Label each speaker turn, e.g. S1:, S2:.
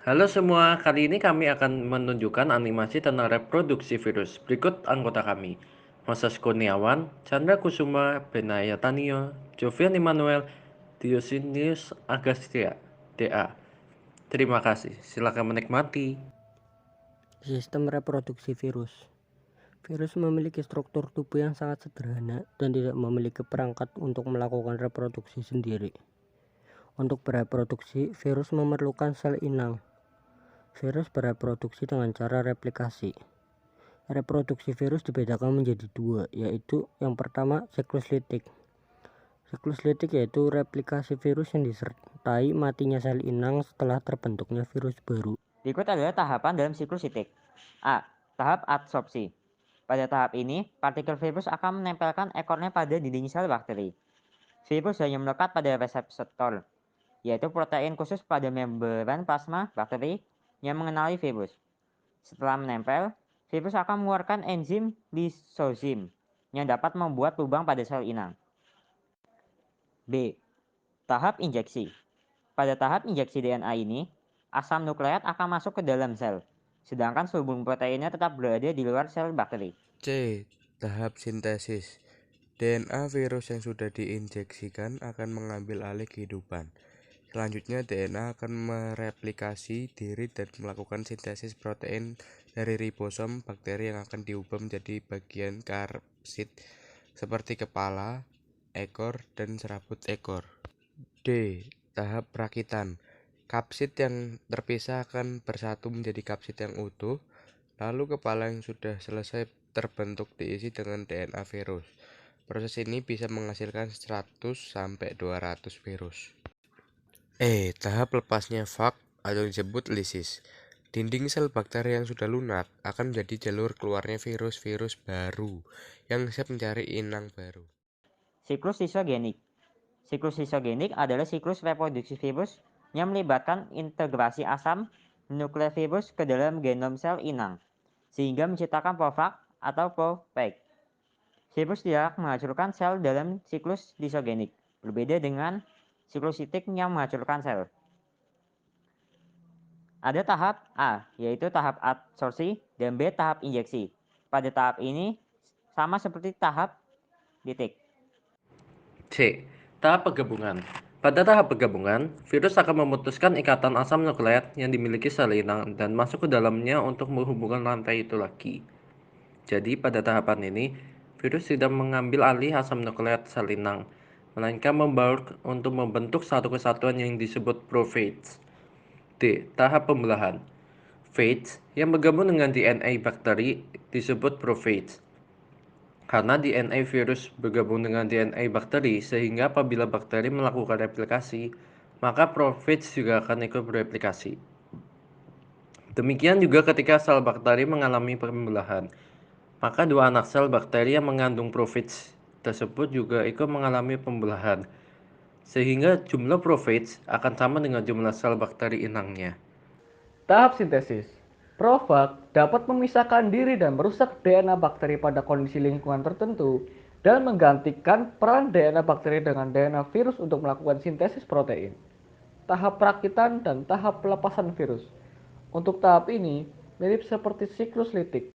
S1: Halo semua, kali ini kami akan menunjukkan animasi tentang reproduksi virus. Berikut anggota kami. Moses Kurniawan, Chandra Kusuma, Benaya Tanio, Jovian Immanuel, Diosinius Agastya, DA. Terima kasih, silakan menikmati.
S2: Sistem reproduksi virus. Virus memiliki struktur tubuh yang sangat sederhana dan tidak memiliki perangkat untuk melakukan reproduksi sendiri. Untuk bereproduksi, virus memerlukan sel inang. Virus bereproduksi dengan cara replikasi. Reproduksi virus dibedakan menjadi dua, yaitu yang pertama siklus litik. Siklus litik yaitu replikasi virus yang disertai matinya sel inang setelah terbentuknya virus baru.
S3: Berikut adalah tahapan dalam siklus litik. A. Tahap adsorpsi. Pada tahap ini, partikel virus akan menempelkan ekornya pada dinding sel bakteri. Virus hanya melekat pada reseptor, yaitu protein khusus pada membran plasma bakteri yang mengenali virus. Setelah menempel, virus akan mengeluarkan enzim lisozim yang dapat membuat lubang pada sel inang. B. Tahap injeksi. Pada tahap injeksi DNA ini, asam nukleat akan masuk ke dalam sel, sedangkan sulfur proteinnya tetap berada di luar sel bakteri.
S4: C. Tahap sintesis. DNA virus yang sudah diinjeksikan akan mengambil alih kehidupan. Selanjutnya, DNA akan mereplikasi diri dan melakukan sintesis protein dari ribosom bakteri yang akan diubah menjadi bagian kapsid seperti kepala, ekor, dan serabut ekor. D. Tahap perakitan. Kapsid yang terpisah akan bersatu menjadi kapsid yang utuh, lalu kepala yang sudah selesai terbentuk diisi dengan DNA virus. Proses ini bisa menghasilkan 100-200 virus. Tahap lepasnya fag atau disebut lisis. Dinding sel bakteri yang sudah lunak akan menjadi jalur keluarnya virus-virus baru yang siap mencari inang baru.
S3: Siklus lisogenik. Siklus lisogenik adalah siklus reproduksi virus yang melibatkan integrasi asam nukleovirus ke dalam genom sel inang, sehingga menciptakan profag atau profag. Virus tidak menghancurkan sel dalam siklus lisogenik, berbeda dengan siklus litik yang menghancurkan sel. Ada tahap A, yaitu tahap adsorpsi, dan B, tahap injeksi. Pada tahap ini, sama seperti tahap litik.
S1: C. Tahap penggabungan. Pada tahap penggabungan, virus akan memutuskan ikatan asam nukleat yang dimiliki sel inang dan masuk ke dalamnya untuk menghubungkan rantai itu lagi. Jadi pada tahapan ini, virus tidak mengambil alih asam nukleat sel inang, melainkan membaur untuk membentuk satu kesatuan yang disebut prophage. D. Tahap pembelahan. Phage yang bergabung dengan DNA bakteri disebut prophage. Karena DNA virus bergabung dengan DNA bakteri, sehingga apabila bakteri melakukan replikasi, maka prophage juga akan ikut bereplikasi. Demikian juga ketika sel bakteri mengalami pembelahan, maka dua anak sel bakteri yang mengandung prophage tersebut juga ikut mengalami pembelahan, sehingga jumlah prophage akan sama dengan jumlah sel bakteri inangnya.
S5: Tahap sintesis. Provag dapat memisahkan diri dan merusak DNA bakteri pada kondisi lingkungan tertentu dan menggantikan peran DNA bakteri dengan DNA virus untuk melakukan sintesis protein. Tahap perakitan dan tahap pelepasan virus. Untuk tahap ini, mirip seperti siklus litik.